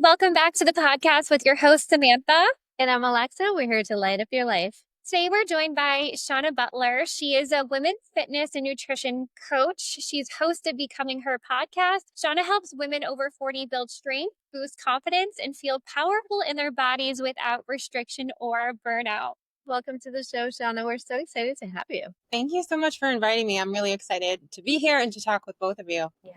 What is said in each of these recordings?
Welcome back to the podcast with your host, Samantha. And I'm Alexa. We're here to light up your life. Today, we're joined by Shauna Butler. She is a women's fitness and nutrition coach. She's host of Becoming Her podcast. Shauna helps women over 40 build strength, boost confidence, and feel powerful in their bodies without restriction or burnout. Welcome to the show, Shauna. We're so excited to have you. Thank you so much for inviting me. I'm really excited to be here and to talk with both of you. Yeah.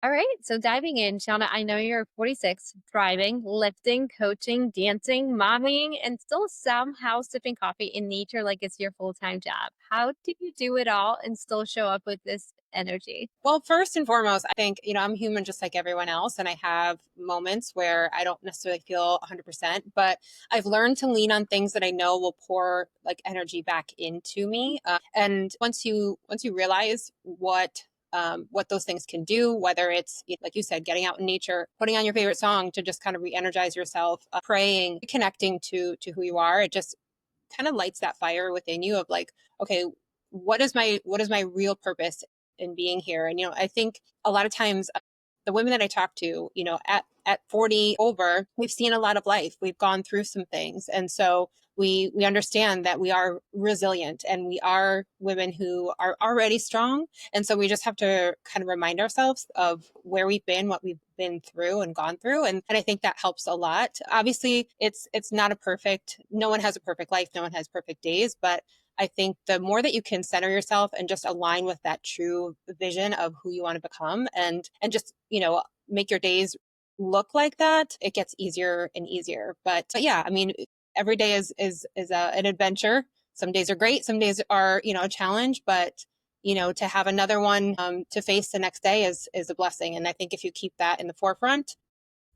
All right. So diving in, Shauna, I know you're 46, thriving, lifting, coaching, dancing, momming, and still somehow sipping coffee in nature like it's your full-time job. How do you do it all and still show up with this energy? Well, first and foremost, I think, I'm human just like everyone else, and I have moments where I don't necessarily feel 100%, but I've learned to lean on things that I know will pour like energy back into me. And once you realize what those things can do, whether it's, like you said, getting out in nature, putting on your favorite song to just kind of re-energize yourself, praying, connecting to who you are, it just kind of lights that fire within you of like, okay, what is my real purpose in being here? And I think a lot of times the women that I talk to, at 40 over, we've seen a lot of life. We've gone through some things. And so we understand that we are resilient and we are women who are already strong. And so we just have to kind of remind ourselves of where we've been, what we've been through and gone through. And I think that helps a lot. Obviously, it's not no one has a perfect life. No one has perfect days, but I think the more that you can center yourself and just align with that true vision of who you want to become and just, make your days look like that, it gets easier and easier. But yeah, I mean, every day is an adventure. Some days are great. Some days are, a challenge, but to have another one to face the next day is a blessing. And I think if you keep that in the forefront,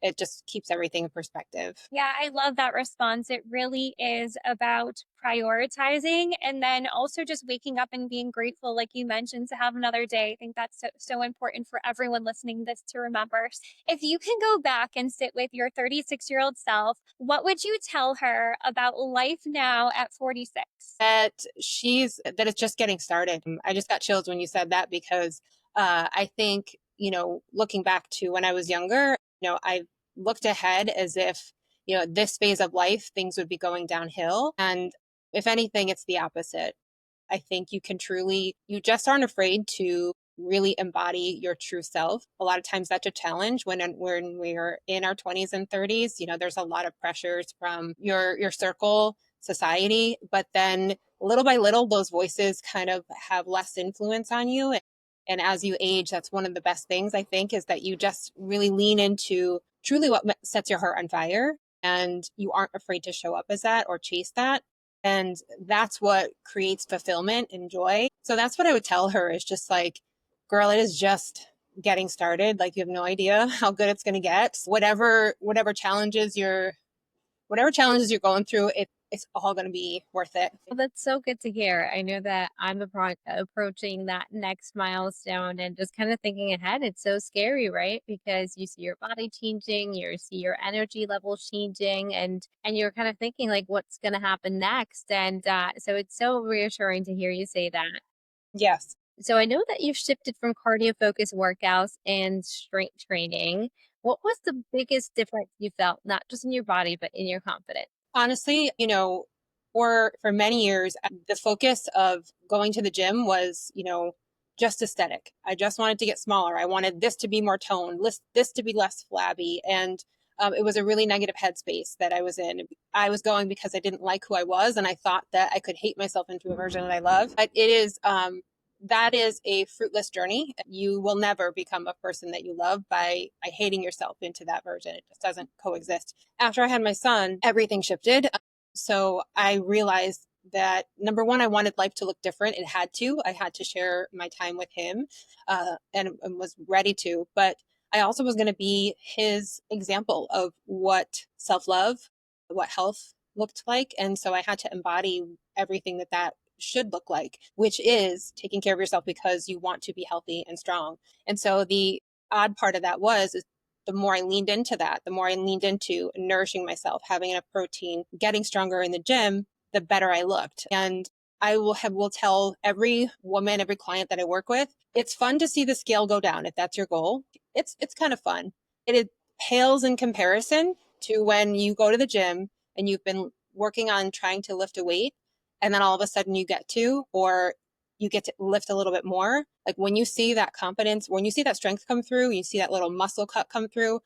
it just keeps everything in perspective. Yeah, I love that response. It really is about prioritizing and then also just waking up and being grateful, like you mentioned, to have another day. I think that's so important for everyone listening this to remember. If you can go back and sit with your 36-year-old self, what would you tell her about life now at 46? That it's just getting started. I just got chills when you said that because I think, looking back to when I was younger, I looked ahead as if, this phase of life, things would be going downhill. And if anything, it's the opposite. I think you just aren't afraid to really embody your true self. A lot of times that's a challenge when we're in our 20s and 30s. There's a lot of pressures from your circle, society, but then little by little, those voices kind of have less influence on you. And as you age, that's one of the best things, I think, is that you just really lean into truly what sets your heart on fire. And you aren't afraid to show up as that or chase that. And that's what creates fulfillment and joy. So that's what I would tell her is just like, girl, it is just getting started. Like, you have no idea how good it's going to get. Whatever challenges you're going through, it's all going to be worth it. Well, that's so good to hear. I know that I'm approaching that next milestone and just kind of thinking ahead. It's so scary, right? Because you see your body changing, you see your energy levels changing, and you're kind of thinking like, what's going to happen next? And so it's so reassuring to hear you say that. Yes. So I know that you've shifted from cardio focused workouts and strength training. What was the biggest difference you felt, not just in your body, but in your confidence? Honestly, for many years, the focus of going to the gym was, just aesthetic. I just wanted to get smaller. I wanted this to be more toned, this to be less flabby. And it was a really negative headspace that I was in. I was going because I didn't like who I was. And I thought that I could hate myself into a version that I love. But that is a fruitless journey. You will never become a person that you love by hating yourself into that version. It just doesn't coexist. After I had my son, everything shifted. So I realized that number one, I wanted life to look different. I had to share my time with him, and was ready to, but I also was going to be his example of what self-love, what health looked like. And so I had to embody everything that should look like, which is taking care of yourself because you want to be healthy and strong. And so the odd part of that is the more I leaned into that, the more I leaned into nourishing myself, having enough protein, getting stronger in the gym, the better I looked. And I will tell every woman, every client that I work with, it's fun to see the scale go down if that's your goal. It's kind of fun. It is pales in comparison to when you go to the gym and you've been working on trying to lift a weight, and then all of a sudden you get to lift a little bit more. Like when you see that confidence, when you see that strength come through, you see that little muscle cut come through,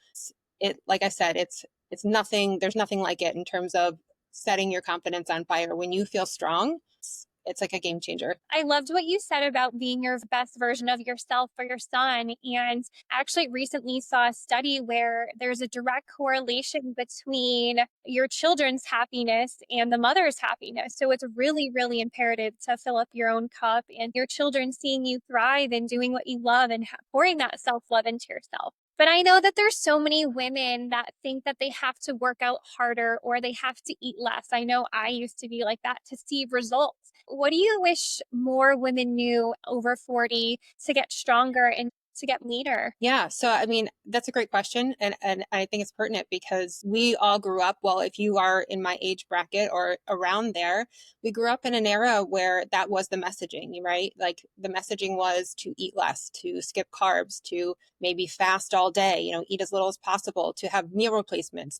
it, like I said, it's nothing, there's nothing like it in terms of setting your confidence on fire. When you feel strong, it's like a game changer. I loved what you said about being your best version of yourself for your son. And actually, recently saw a study where there's a direct correlation between your children's happiness and the mother's happiness. So it's really, really imperative to fill up your own cup and your children seeing you thrive and doing what you love and pouring that self love into yourself. But I know that there's so many women that think that they have to work out harder or they have to eat less. I know I used to be like that to see results. What do you wish more women knew over 40 to get stronger and to get leaner? Yeah. So, I mean, that's a great question. And I think it's pertinent because we all grew up, well, if you are in my age bracket or around there, we grew up in an era where that was the messaging, right? Like the messaging was to eat less, to skip carbs, to maybe fast all day, eat as little as possible, to have meal replacements,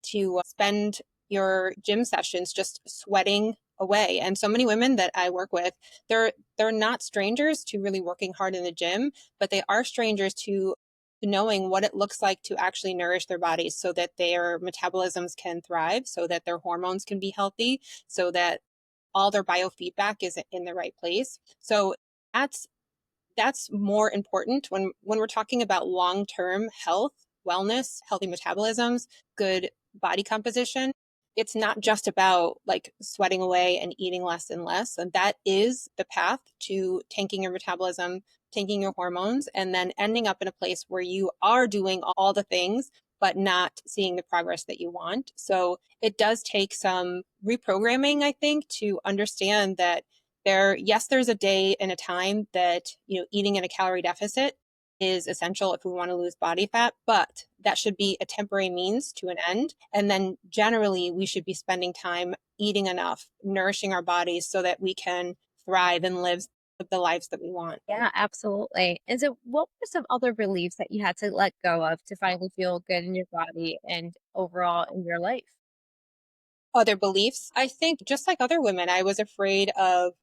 to spend your gym sessions just sweating away. And so many women that I work with, they're not strangers to really working hard in the gym, but they are strangers to knowing what it looks like to actually nourish their bodies so that their metabolisms can thrive, so that their hormones can be healthy, so that all their biofeedback is in the right place. So that's that's more important when we're talking about long-term health, wellness, healthy metabolisms, good body composition. It's not just about like sweating away and eating less and less. And that is the path to tanking your metabolism, tanking your hormones, and then ending up in a place where you are doing all the things, but not seeing the progress that you want. So it does take some reprogramming, I think, to understand that yes, there's a day and a time that, eating in a calorie deficit is essential if we want to lose body fat, but that should be a temporary means to an end. And then generally, we should be spending time eating enough, nourishing our bodies so that we can thrive and live the lives that we want. Yeah, absolutely. And so, what were some other beliefs that you had to let go of to finally feel good in your body and overall in your life? Other beliefs, I think just like other women, I was afraid of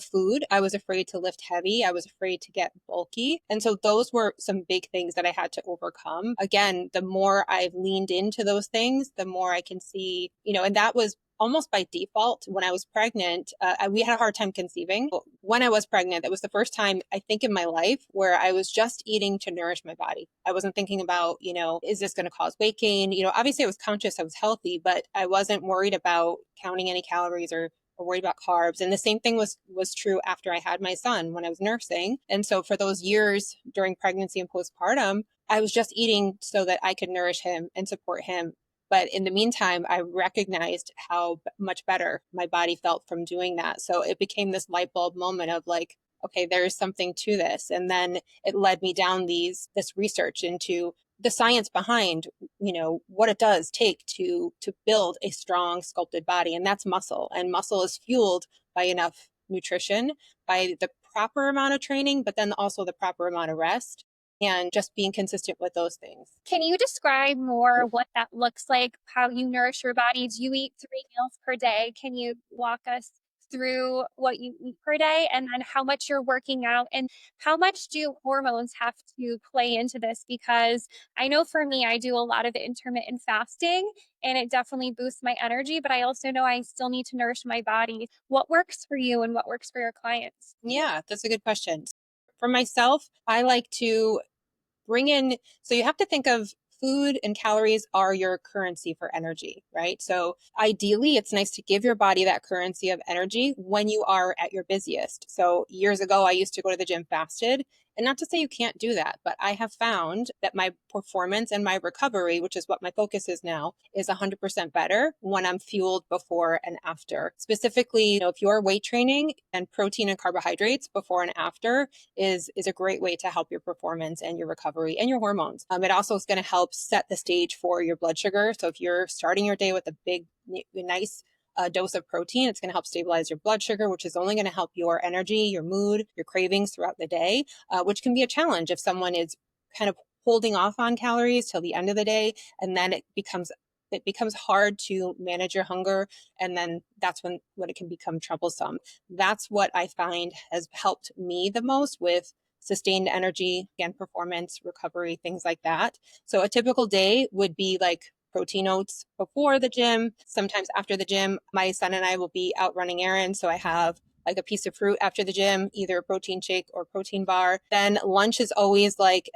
food. I was afraid to lift heavy. I was afraid to get bulky. And so those were some big things that I had to overcome. Again, the more I've leaned into those things, the more I can see, and that was almost by default when I was pregnant. We had a hard time conceiving. When I was pregnant, that was the first time I think in my life where I was just eating to nourish my body. I wasn't thinking about, is this going to cause weight gain? Obviously I was conscious I was healthy, but I wasn't worried about counting any calories or worried about carbs. And the same thing was true after I had my son when I was nursing. And so for those years during pregnancy and postpartum, I was just eating so that I could nourish him and support him. But in the meantime, I recognized how much better my body felt from doing that. So it became this light bulb moment of like, okay, there is something to this. And then it led me down this research into the science behind, what it does take to build a strong sculpted body. And that's muscle. And muscle is fueled by enough nutrition, by the proper amount of training, but then also the proper amount of rest and just being consistent with those things. Can you describe more what that looks like, how you nourish your body? Do you eat 3 meals per day? Can you walk us through what you eat per day and then how much you're working out and how much do hormones have to play into this? Because I know for me, I do a lot of intermittent fasting and it definitely boosts my energy, but I also know I still need to nourish my body. What works for you and what works for your clients? Yeah, that's a good question. For myself, I like to bring in, so you have to think of food and calories are your currency for energy, right? So ideally, it's nice to give your body that currency of energy when you are at your busiest. So years ago, I used to go to the gym fasted. And not to say you can't do that, but I have found that my performance and my recovery, which is what my focus is now, is 100% better when I'm fueled before and after. Specifically, if you're weight training and protein and carbohydrates before and after is a great way to help your performance and your recovery and your hormones. It also is going to help set the stage for your blood sugar. So if you're starting your day with a big, nice dose of protein, it's going to help stabilize your blood sugar, which is only going to help your energy, your mood, your cravings throughout the day, which can be a challenge if someone is kind of holding off on calories till the end of the day, and then it becomes hard to manage your hunger, and then that's when it can become troublesome. That's what I find has helped me the most with sustained energy, again, performance, recovery, things like that. So a typical day would be like protein oats before the gym, sometimes after the gym. My son and I will be out running errands, so I have like a piece of fruit after the gym, either a protein shake or protein bar. Then lunch is always like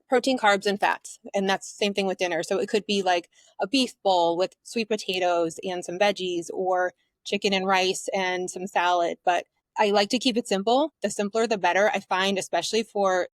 protein, carbs, and fats. And that's the same thing with dinner. So it could be like a beef bowl with sweet potatoes and some veggies, or chicken and rice and some salad. But I like to keep it simple. The simpler, the better. I find, especially for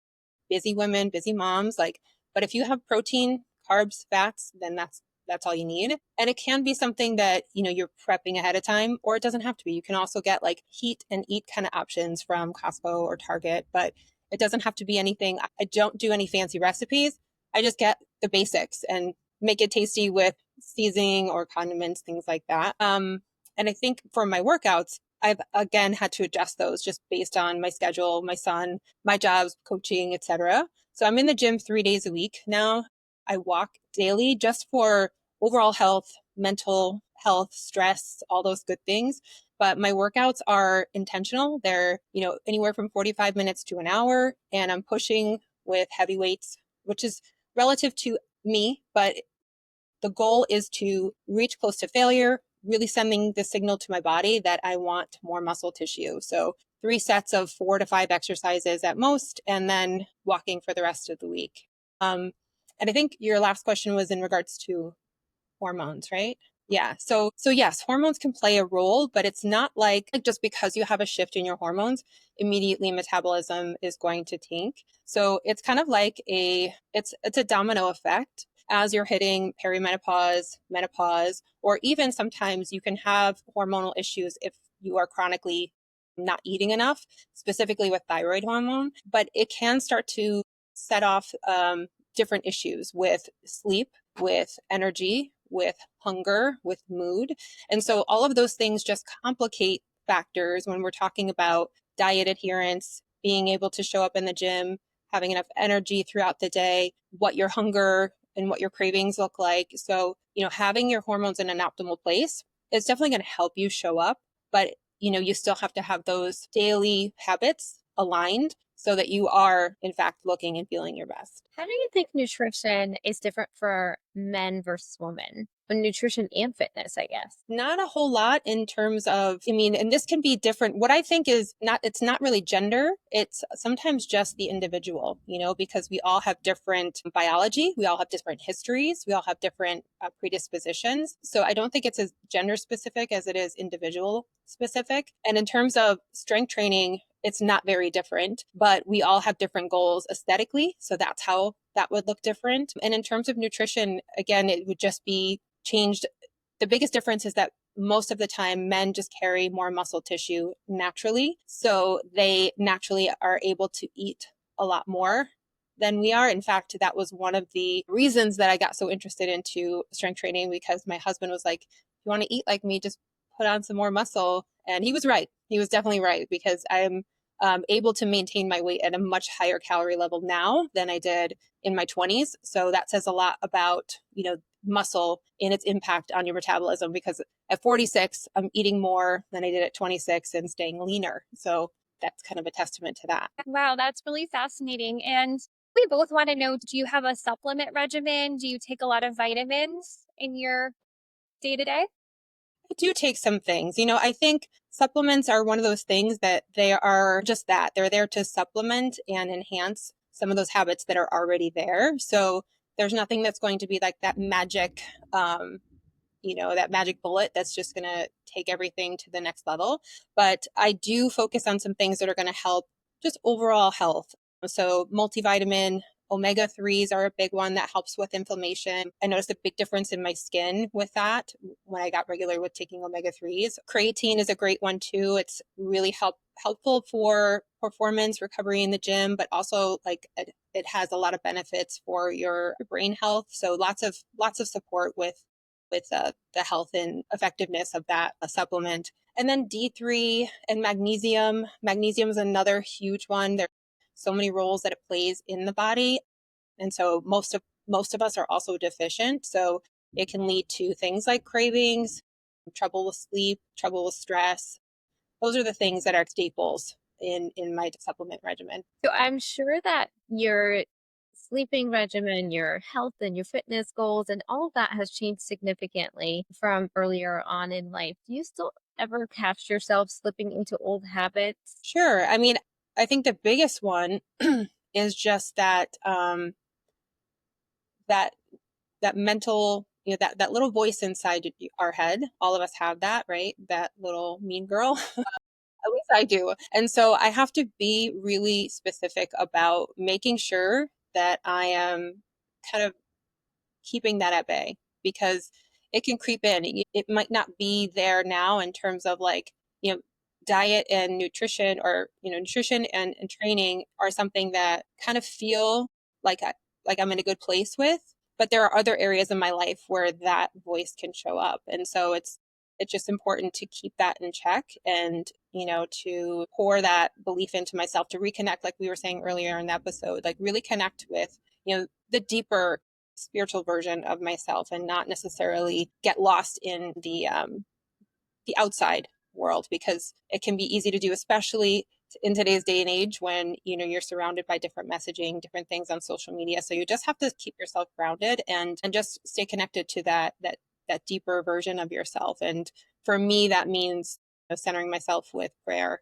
busy women, busy moms, like, but if you have protein, carbs, fats, then that's all you need. And it can be something that, you're prepping ahead of time, or it doesn't have to be. You can also get like heat and eat kind of options from Costco or Target, but it doesn't have to be anything. I don't do any fancy recipes. I just get the basics and make it tasty with seasoning or condiments, things like that. And I think for my workouts, I've again had to adjust those just based on my schedule, my son, my jobs, coaching, etc. So I'm in the gym 3 days a week now. I walk daily just for overall health, mental health, stress, all those good things. But my workouts are intentional. They're, anywhere from 45 minutes to an hour, and I'm pushing with heavy weights, which is relative to me, but the goal is to reach close to failure, really sending the signal to my body that I want more muscle tissue. So 3 sets of 4 to 5 exercises at most, and then walking for the rest of the week. And I think your last question was in regards to hormones, right? Yeah. So yes, hormones can play a role, but it's not like just because you have a shift in your hormones, immediately metabolism is going to tank. So it's kind of like it's a domino effect. As you're hitting perimenopause, menopause, or even sometimes you can have hormonal issues if you are chronically not eating enough, specifically with thyroid hormone, but it can start to set off different issues with sleep, with energy, with hunger, with mood. And so all of those things just complicate factors when we're talking about diet adherence, being able to show up in the gym, having enough energy throughout the day, what your hunger and what your cravings look like. So, having your hormones in an optimal place is definitely going to help you show up, but you still have to have those daily habits aligned so that you are in fact looking and feeling your best. How do you think nutrition is different for men versus women? Nutrition and fitness, I guess. Not a whole lot in terms of, and this can be different. What I think is it's not really gender. It's sometimes just the individual, because we all have different biology. We all have different histories. We all have different predispositions. So I don't think it's as gender specific as it is individual specific. And in terms of strength training, it's not very different, but we all have different goals aesthetically. So that's how that would look different. And in terms of nutrition, again, it would just be changed. The biggest difference is that most of the time men just carry more muscle tissue naturally. So they naturally are able to eat a lot more than we are. In fact, that was one of the reasons that I got so interested into strength training, because my husband was like, "You want to eat like me, just put on some more muscle." And he was right. He was definitely right, because I'm able to maintain my weight at a much higher calorie level now than I did in my 20s. So that says a lot about, muscle and its impact on your metabolism, because at 46, I'm eating more than I did at 26 and staying leaner. So that's kind of a testament to that. Wow, that's really fascinating. And we both want to know, do you have a supplement regimen? Do you take a lot of vitamins in your day to day? I do take some things. I think supplements are one of those things that they are just that. They're there to supplement and enhance some of those habits that are already there. So there's nothing that's going to be like that magic, that magic bullet that's just going to take everything to the next level. But I do focus on some things that are going to help just overall health. So multivitamin, omega 3s are a big one that helps with inflammation. I noticed a big difference in my skin with that when I got regular with taking omega 3s. Creatine is a great one too. It's really helpful for performance recovery in the gym, but also like it has a lot of benefits for your brain health. So lots of support with the health and effectiveness of that supplement. And then D3 and magnesium. Magnesium is another huge one. There's so many roles that it plays in the body. And so most of us are also deficient. So it can lead to things like cravings, trouble with sleep, trouble with stress. Those are the things that are staples in my supplement regimen. So I'm sure that your sleeping regimen, your health and your fitness goals, and all of that has changed significantly from earlier on in life. Do you still ever catch yourself slipping into old habits? Sure. I mean, I think the biggest one is just that that mental, that little voice inside our head. All of us have that, right? That little mean girl. At least I do. And so I have to be really specific about making sure that I am kind of keeping that at bay, because it can creep in. It might not be there now in terms of like, you know, diet and nutrition, or, nutrition and training are something that kind of feel like like I'm in a good place with, but there are other areas in my life where that voice can show up. And so it's just important to keep that in check, and to pour that belief into myself, to reconnect, like we were saying earlier in the episode, like really connect with the deeper spiritual version of myself, and not necessarily get lost in the outside world, because it can be easy to do, especially in today's day and age when you're surrounded by different messaging, different things on social media. So you just have to keep yourself grounded, and just stay connected to that deeper version of yourself. And for me, that means centering myself with prayer.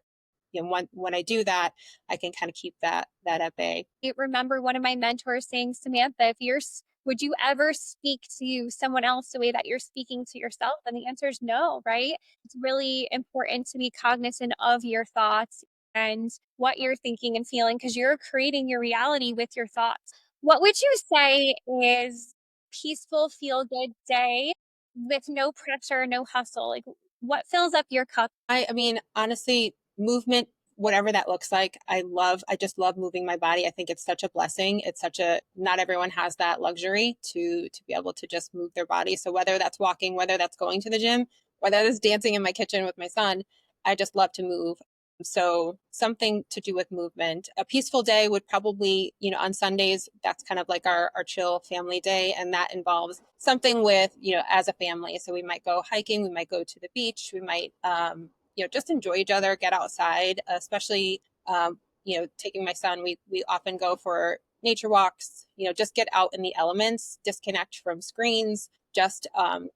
When I do that, I can kind of keep that at bay. I remember one of my mentors saying, Samantha, if you're, would you ever speak to someone else the way that you're speaking to yourself? And the answer is no, right? It's really important to be cognizant of your thoughts and what you're thinking and feeling, because you're creating your reality with your thoughts. What would you say is peaceful, feel good day with no pressure, no hustle? Like, what fills up your cup? I mean, honestly, movement, whatever that looks like, I just love moving my body. I think it's such a blessing. It's such a, not everyone has that luxury to be able to just move their body. So whether that's walking, whether that's going to the gym, whether that's dancing in my kitchen with my son, I just love to move. So something to do with movement. A peaceful day would probably, on Sundays, that's kind of like our chill family day. And that involves something with, as a family. So we might go hiking, we might go to the beach, we might, just enjoy each other, get outside, especially, taking my son. We often go for nature walks, just get out in the elements, disconnect from screens, just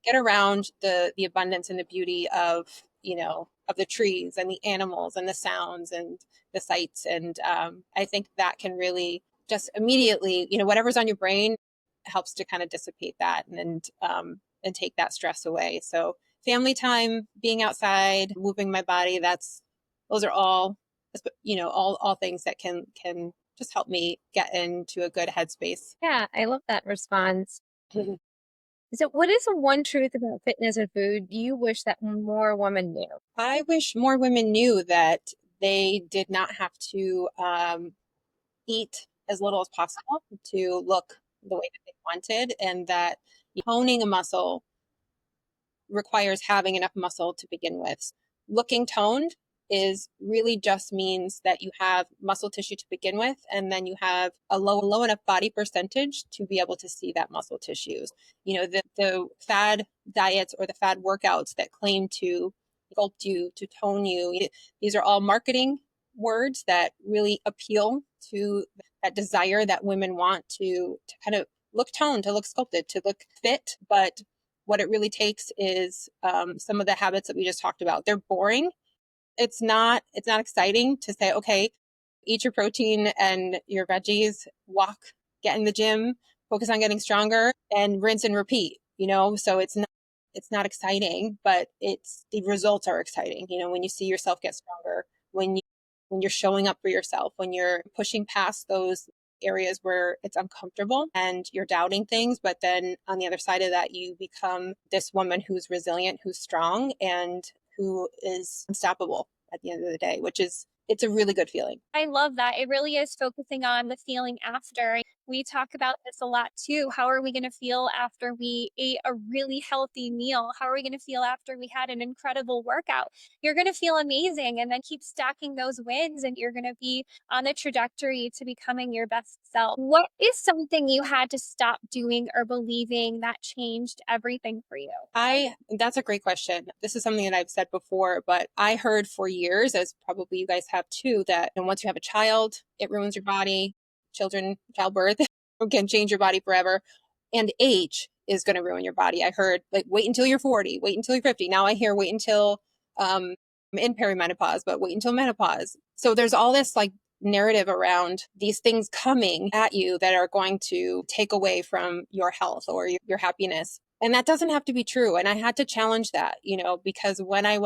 get around the abundance and the beauty of the trees and the animals and the sounds and the sights. And I think that can really just immediately, whatever's on your brain helps to kind of dissipate that, and take that stress away. So family time, being outside, moving my body, those are all things that can just help me get into a good headspace. Yeah, I love that response. So, what is the one truth about fitness and food you wish that more women knew? I wish more women knew that they did not have to eat as little as possible to look the way that they wanted, and that honing a muscle requires having enough muscle to begin with. Looking toned is really just means that you have muscle tissue to begin with, and then you have a low enough body percentage to be able to see that muscle tissues. The fad diets or the fad workouts that claim to sculpt you, to tone you, these are all marketing words that really appeal to that desire that women want to kind of look toned, to look sculpted, to look fit. But what it really takes is some of the habits that we just talked about. They're boring. It's not exciting to say, okay, eat your protein and your veggies, walk, get in the gym, focus on getting stronger, and rinse and repeat. So it's not exciting, but it's the results are exciting. When you see yourself get stronger, when you're showing up for yourself, when you're pushing past those areas where it's uncomfortable and you're doubting things, but then on the other side of that, you become this woman who's resilient, who's strong, and who is unstoppable at the end of the day, it's a really good feeling. I love that. It really is focusing on the feeling after. We talk about this a lot too. How are we going to feel after we ate a really healthy meal? How are we going to feel after we had an incredible workout? You're going to feel amazing and then keep stacking those wins and you're going to be on the trajectory to becoming your best self. What is something you had to stop doing or believing that changed everything for you? That's a great question. This is something that I've said before, but I heard for years, as probably you guys have too, that once you have a child, it ruins your body. Childbirth can change your body forever. And age is going to ruin your body. I heard like wait until you're 40, wait until you're 50. Now I hear wait until in perimenopause, but wait until menopause. So there's all this like narrative around these things coming at you that are going to take away from your health or your happiness. And that doesn't have to be true. And I had to challenge that, because when I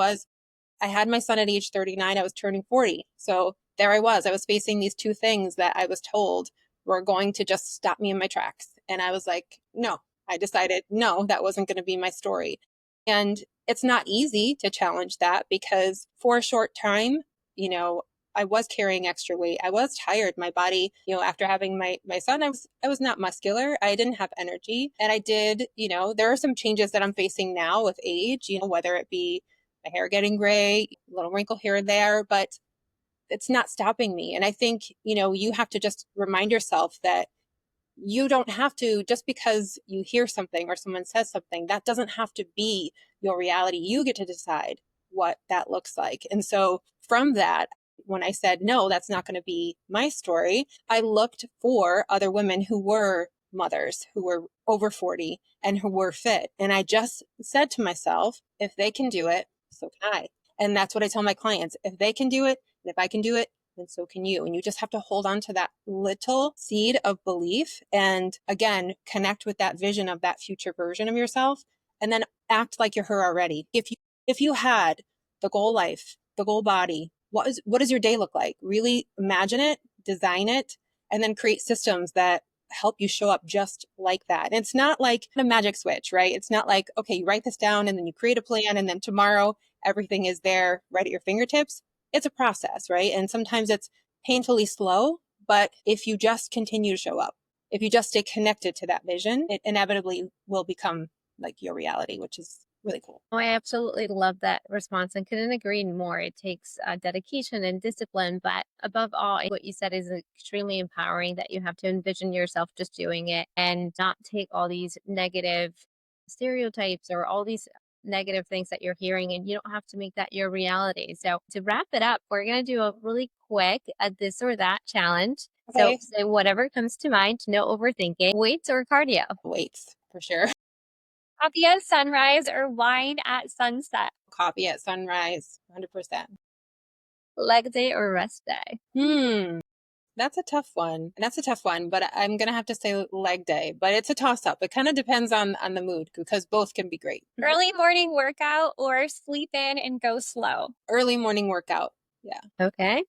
had my son at age 39, I was turning 40. So there I was facing these two things that I was told were going to just stop me in my tracks. And I was like, no, I decided, no, that wasn't going to be my story. And it's not easy to challenge that because for a short time, I was carrying extra weight. I was tired. My body, after having my son, I was not muscular. I didn't have energy. And I did, there are some changes that I'm facing now with age, whether it be my hair getting gray, little wrinkle here and there, but it's not stopping me. And I think, you have to just remind yourself that you don't have to, just because you hear something or someone says something, that doesn't have to be your reality. You get to decide what that looks like. And so from that, when I said, no, that's not going to be my story, I looked for other women who were mothers, who were over 40 and who were fit. And I just said to myself, if they can do it, so can I. And that's what I tell my clients. If they can do it, and if I can do it, then so can you. And you just have to hold on to that little seed of belief and again, connect with that vision of that future version of yourself and then act like you're her already. If you had the goal life, the goal body, what does your day look like? Really imagine it, design it, and then create systems that help you show up just like that. And it's not like a magic switch, right? It's not like, okay, you write this down and then you create a plan and then tomorrow everything is there right at your fingertips. It's a process, right? And sometimes it's painfully slow, but if you just continue to show up, if you just stay connected to that vision, it inevitably will become like your reality, which is really cool. Oh, I absolutely love that response and couldn't agree more. It takes dedication and discipline, but above all, what you said is extremely empowering that you have to envision yourself just doing it and not take all these negative stereotypes or all these negative things that you're hearing, and you don't have to make that your reality. So to wrap it up, we're going to do a really quick this or that challenge. So Okay. say whatever comes to mind, no overthinking, weights or cardio. Weights for sure. Coffee at sunrise or wine at sunset? Coffee at sunrise, 100%. Leg day or rest day. That's a tough one. That's a tough one, but I'm going to have to say leg day, but it's a toss up. It kind of depends on the mood because both can be great. Early morning workout or sleep in and go slow? Early morning workout. Yeah. Okay.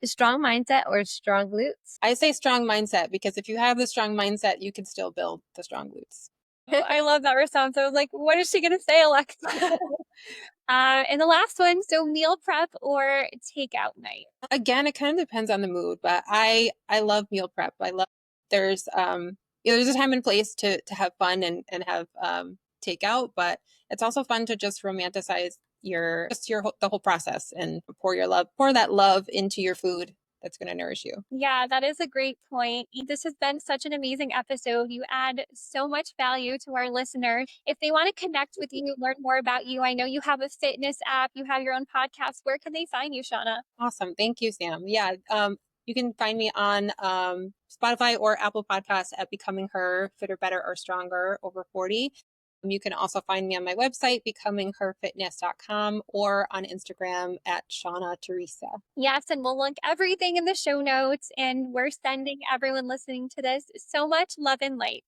Strong mindset or strong glutes. I say strong mindset because if you have the strong mindset, you can still build the strong glutes. Oh, I love that response. I was like, what is she going to say, Alexa? And the last one, so meal prep or takeout night? Again, it kind of depends on the mood, but I love meal prep. I love there's there's a time and place to have fun and have takeout, but it's also fun to just romanticize the whole process and pour that love into your food that's going to nourish you. Yeah, that is a great point. This has been such an amazing episode. You add so much value to our listeners. If they want to connect with you, learn more about you, I know you have a fitness app, you have your own podcast. Where can they find you, Shauna? Awesome. Thank you, Sam. Yeah. You can find me on Spotify or Apple Podcasts at Becoming Her, Fitter, Better, or Stronger Over 40. You can also find me on my website, becomingherfitness.com, or on Instagram at Shauna Theresa. Yes, and we'll link everything in the show notes. And we're sending everyone listening to this so much love and light.